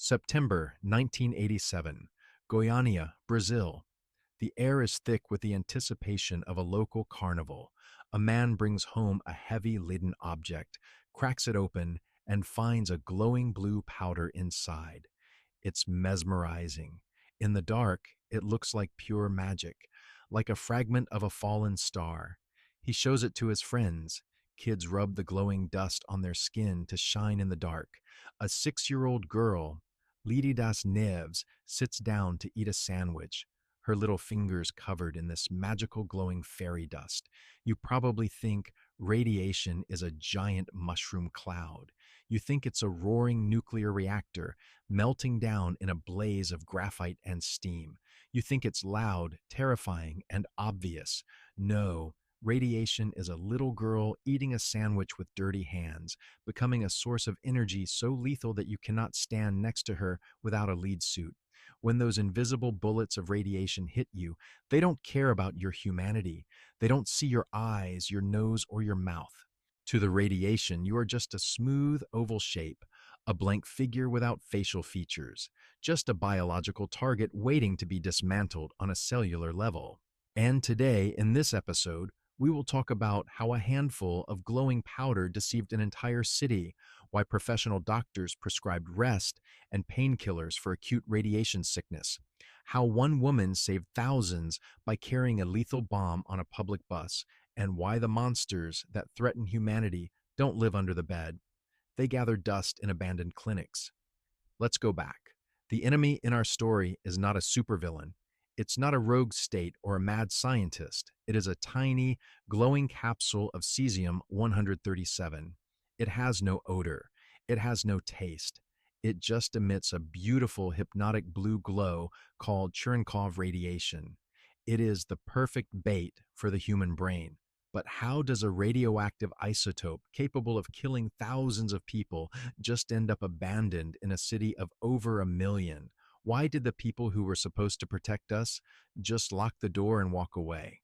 September 1987, Goiânia, Brazil. The air is thick with the anticipation of a local carnival. A man brings home a heavy leaden object, cracks it open, and finds a glowing blue powder inside. It's mesmerizing. In the dark, it looks like pure magic, like a fragment of a fallen star. He shows it to his friends. Kids rub the glowing dust on their skin to shine in the dark. A 6-year-old girl, Lady das Neves, sits down to eat a sandwich, her little fingers covered in this magical glowing fairy dust. You probably think radiation is a giant mushroom cloud. You think it's a roaring nuclear reactor melting down in a blaze of graphite and steam. You think it's loud, terrifying, and obvious. No, radiation is a little girl eating a sandwich with dirty hands, becoming a source of energy so lethal that you cannot stand next to her without a lead suit. When those invisible bullets of radiation hit you, they don't care about your humanity. They don't see your eyes, your nose, or your mouth. To the radiation, you are just a smooth oval shape, a blank figure without facial features, just a biological target waiting to be dismantled on a cellular level. And today, in this episode, we will talk about how a handful of glowing powder deceived an entire city, why professional doctors prescribed rest and painkillers for acute radiation sickness, how one woman saved thousands by carrying a lethal bomb on a public bus, and why the monsters that threaten humanity don't live under the bed. They gather dust in abandoned clinics. Let's go back. The enemy in our story is not a supervillain. It's not a rogue state or a mad scientist. It is a tiny, glowing capsule of cesium-137. It has no odor. It has no taste. It just emits a beautiful hypnotic blue glow called Cherenkov radiation. It is the perfect bait for the human brain. But how does a radioactive isotope capable of killing thousands of people just end up abandoned in a city of over 1 million? Why did the people who were supposed to protect us just lock the door and walk away?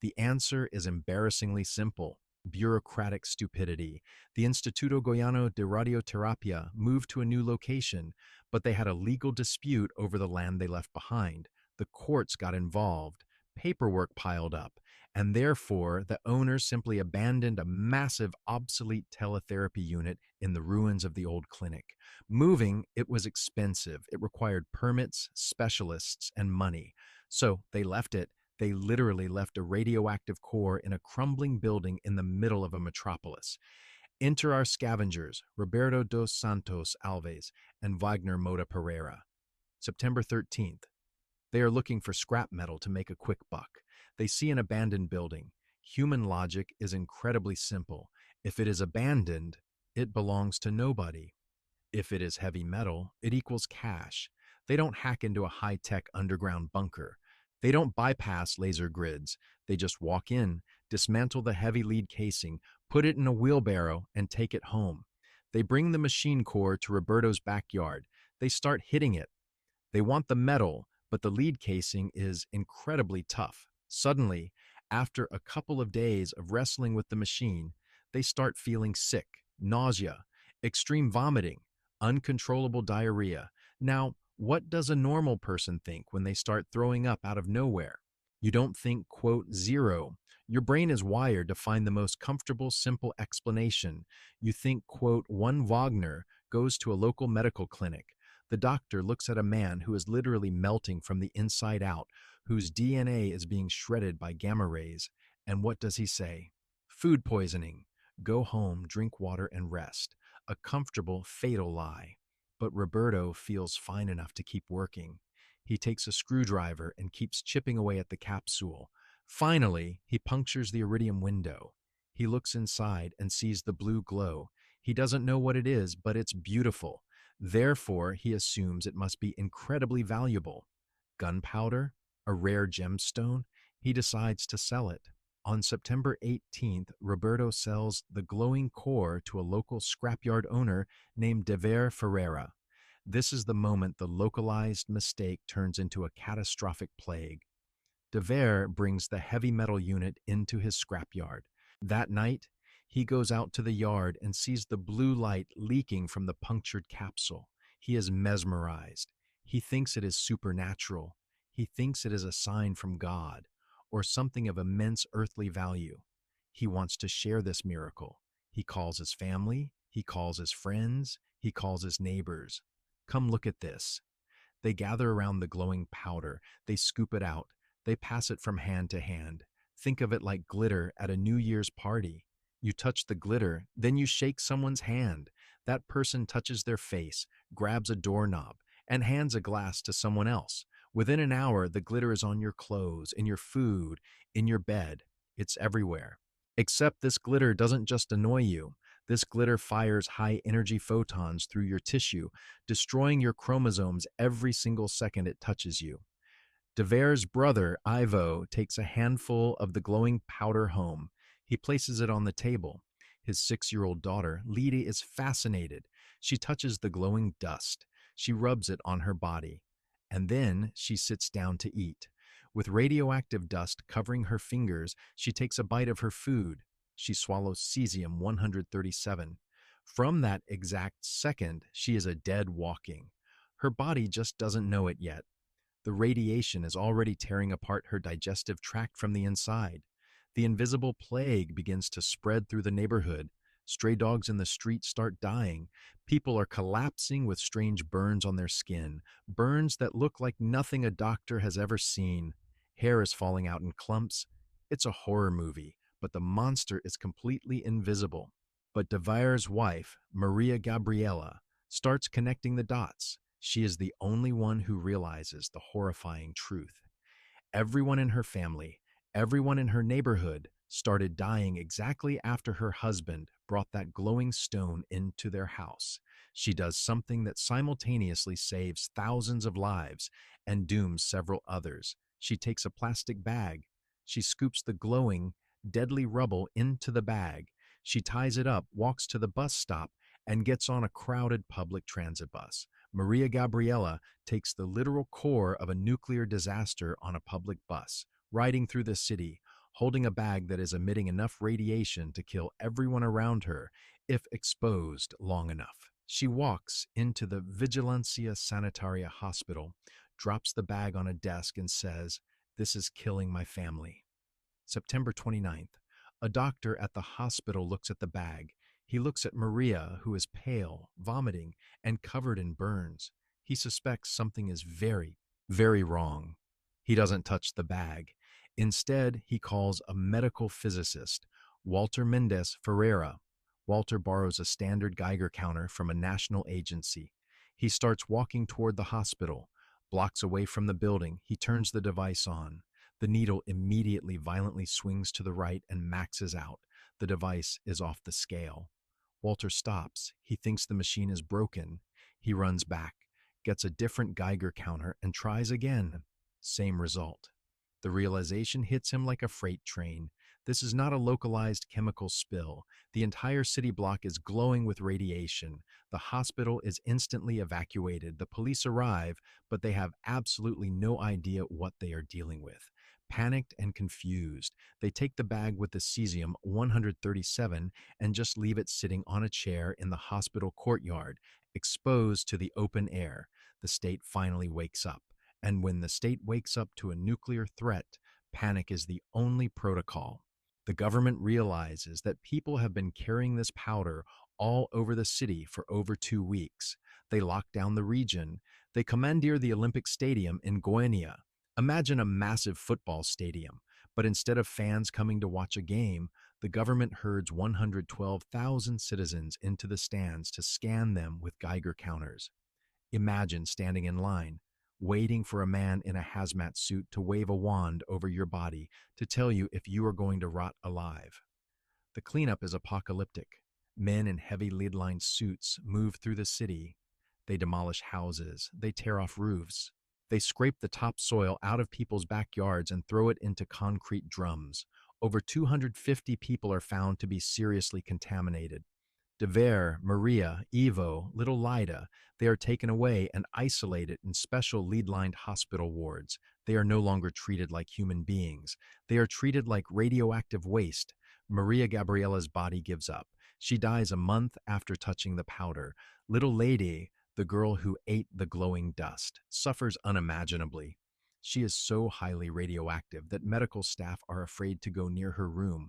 The answer is embarrassingly simple: bureaucratic stupidity. The Instituto Goiano de Radioterapia moved to a new location, but they had a legal dispute over the land they left behind. The courts got involved, paperwork piled up, and therefore the owners simply abandoned a massive obsolete teletherapy unit in the ruins of the old clinic. Moving, it was expensive. It required permits, specialists, and money. So they left it. They literally left a radioactive core in a crumbling building in the middle of a metropolis. Enter our scavengers, Roberto dos Santos Alves and Wagner Moda Pereira. September 13th. They are looking for scrap metal to make a quick buck. They see an abandoned building. Human logic is incredibly simple. If it is abandoned, it belongs to nobody. If it is heavy metal, it equals cash. They don't hack into a high-tech underground bunker. They don't bypass laser grids. They just walk in, dismantle the heavy lead casing, put it in a wheelbarrow, and take it home. They bring the machine core to Roberto's backyard. They start hitting it. They want the metal, but the lead casing is incredibly tough. Suddenly, after a couple of days of wrestling with the machine, they start feeling sick, nausea, extreme vomiting, uncontrollable diarrhea. Now, what does a normal person think when they start throwing up out of nowhere? You don't think, quote, zero. Your brain is wired to find the most comfortable, simple explanation. You think, quote, one Wagner goes to a local medical clinic. The doctor looks at a man who is literally melting from the inside out, whose DNA is being shredded by gamma rays. And what does he say? Food poisoning. Go home, drink water, and rest. A comfortable, fatal lie. But Roberto feels fine enough to keep working. He takes a screwdriver and keeps chipping away at the capsule. Finally, he punctures the iridium window. He looks inside and sees the blue glow. He doesn't know what it is, but it's beautiful. Therefore, he assumes it must be incredibly valuable. Gunpowder? A rare gemstone? He decides to sell it. On September 18th, Roberto sells the glowing core to a local scrapyard owner named Dever Ferreira. This is the moment the localized mistake turns into a catastrophic plague. Dever brings the heavy metal unit into his scrapyard. That night, he goes out to the yard and sees the blue light leaking from the punctured capsule. He is mesmerized. He thinks it is supernatural. He thinks it is a sign from God or something of immense earthly value. He wants to share this miracle. He calls his family, he calls his friends, he calls his neighbors. Come look at this. They gather around the glowing powder. They scoop it out. They pass it from hand to hand. Think of it like glitter at a New Year's party. You touch the glitter, then you shake someone's hand. That person touches their face, grabs a doorknob, and hands a glass to someone else. Within an hour, the glitter is on your clothes, in your food, in your bed. It's everywhere. Except this glitter doesn't just annoy you. This glitter fires high energy photons through your tissue, destroying your chromosomes every single second it touches you. Devere's brother, Ivo, takes a handful of the glowing powder home. He places it on the table. His 6-year-old daughter, Lydie, is fascinated. She touches the glowing dust. She rubs it on her body. And then she sits down to eat. With radioactive dust covering her fingers, she takes a bite of her food. She swallows cesium 137. From that exact second, she is a dead walking. Her body just doesn't know it yet. The radiation is already tearing apart her digestive tract from the inside. The invisible plague begins to spread through the neighborhood. Stray dogs in the street start dying. People are collapsing with strange burns on their skin, burns that look like nothing a doctor has ever seen. Hair is falling out in clumps. It's a horror movie, but the monster is completely invisible. But Devere's wife, Maria Gabriela, starts connecting the dots. She is the only one who realizes the horrifying truth. Everyone in her family, everyone in her neighborhood started dying exactly after her husband brought that glowing stone into their house. She does something that simultaneously saves thousands of lives and dooms several others. She takes a plastic bag. She scoops the glowing, deadly rubble into the bag. She ties it up, walks to the bus stop, and gets on a crowded public transit bus. Maria Gabriela takes the literal core of a nuclear disaster on a public bus, riding through the city, holding a bag that is emitting enough radiation to kill everyone around her if exposed long enough. She walks into the Vigilancia Sanitaria hospital, drops the bag on a desk, and says, "This is killing my family." September 29th. A doctor at the hospital looks at the bag. He looks at Maria, who is pale, vomiting, and covered in burns. He suspects something is very, very wrong. He doesn't touch the bag. Instead, he calls a medical physicist, Walter Mendez Ferreira. Walter borrows a standard Geiger counter from a national agency. He starts walking toward the hospital. Blocks away from the building, he turns the device on. The needle immediately violently swings to the right and maxes out. The device is off the scale. Walter stops. He thinks the machine is broken. He runs back, gets a different Geiger counter, and tries again. Same result. The realization hits him like a freight train. This is not a localized chemical spill. The entire city block is glowing with radiation. The hospital is instantly evacuated. The police arrive, but they have absolutely no idea what they are dealing with. Panicked and confused, they take the bag with the cesium 137 and just leave it sitting on a chair in the hospital courtyard, exposed to the open air. The state finally wakes up. And when the state wakes up to a nuclear threat, panic is the only protocol. The government realizes that people have been carrying this powder all over the city for over 2 weeks. They lock down the region. They commandeer the Olympic Stadium in Goiânia. Imagine a massive football stadium, but instead of fans coming to watch a game, the government herds 112,000 citizens into the stands to scan them with Geiger counters. Imagine standing in line, waiting for a man in a hazmat suit to wave a wand over your body to tell you if you are going to rot alive. The cleanup is apocalyptic. Men in heavy lid-lined suits move through the city. They demolish houses. They tear off roofs. They scrape the topsoil out of people's backyards and throw it into concrete drums. Over 250 people are found to be seriously contaminated. Devere, Maria, Ivo, little Lida, they are taken away and isolated in special lead-lined hospital wards. They are no longer treated like human beings. They are treated like radioactive waste. Maria Gabriela's body gives up. She dies a month after touching the powder. Little Lady, the girl who ate the glowing dust, suffers unimaginably. She is so highly radioactive that medical staff are afraid to go near her room.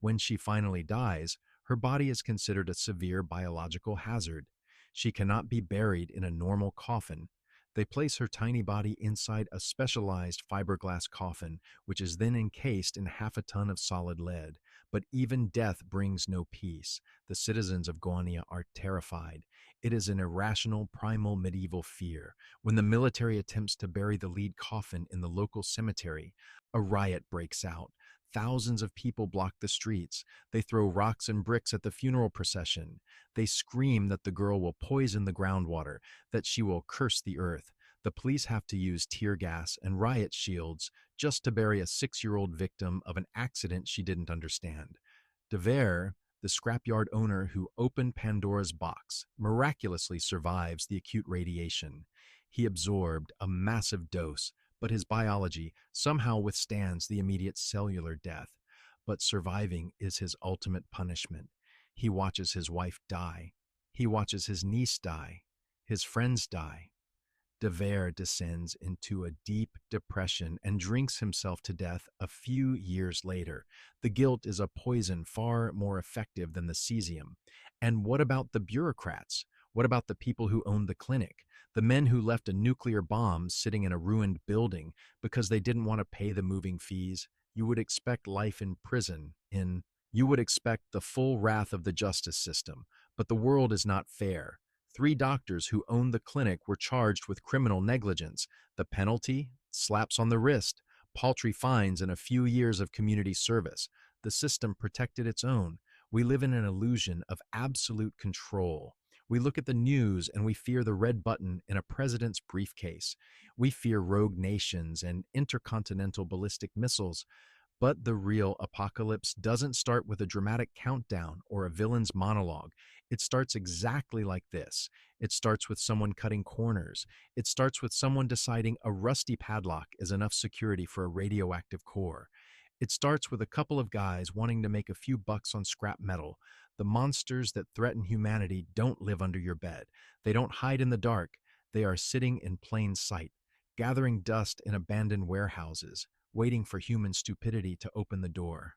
When she finally dies, her body is considered a severe biological hazard. She cannot be buried in a normal coffin. They place her tiny body inside a specialized fiberglass coffin, which is then encased in half a ton of solid lead. But even death brings no peace. The citizens of Goania are terrified. It is an irrational, primal medieval fear. When the military attempts to bury the lead coffin in the local cemetery, a riot breaks out. Thousands of people block the streets. They throw rocks and bricks at the funeral procession. They scream that the girl will poison the groundwater, that she will curse the earth. The police have to use tear gas and riot shields just to bury a 6-year-old victim of an accident she didn't understand. De Vere, the scrapyard owner who opened Pandora's box, miraculously survives the acute radiation. He absorbed a massive dose, but his biology somehow withstands the immediate cellular death. But surviving is his ultimate punishment. He watches his wife die. He watches his niece die. His friends die. De Vere descends into a deep depression and drinks himself to death a few years later. The guilt is a poison far more effective than the cesium. And what about the bureaucrats? What about the people who owned the clinic? The men who left a nuclear bomb sitting in a ruined building because they didn't want to pay the moving fees? You would expect life in prison, you would expect the full wrath of the justice system. But the world is not fair. 3 doctors who owned the clinic were charged with criminal negligence. The penalty? Slaps on the wrist, paltry fines, and a few years of community service. The system protected its own. We live in an illusion of absolute control. We look at the news and we fear the red button in a president's briefcase. We fear rogue nations and intercontinental ballistic missiles. But the real apocalypse doesn't start with a dramatic countdown or a villain's monologue. It starts exactly like this. It starts with someone cutting corners. It starts with someone deciding a rusty padlock is enough security for a radioactive core. It starts with a couple of guys wanting to make a few bucks on scrap metal. The monsters that threaten humanity don't live under your bed. They don't hide in the dark. They are sitting in plain sight, gathering dust in abandoned warehouses, waiting for human stupidity to open the door.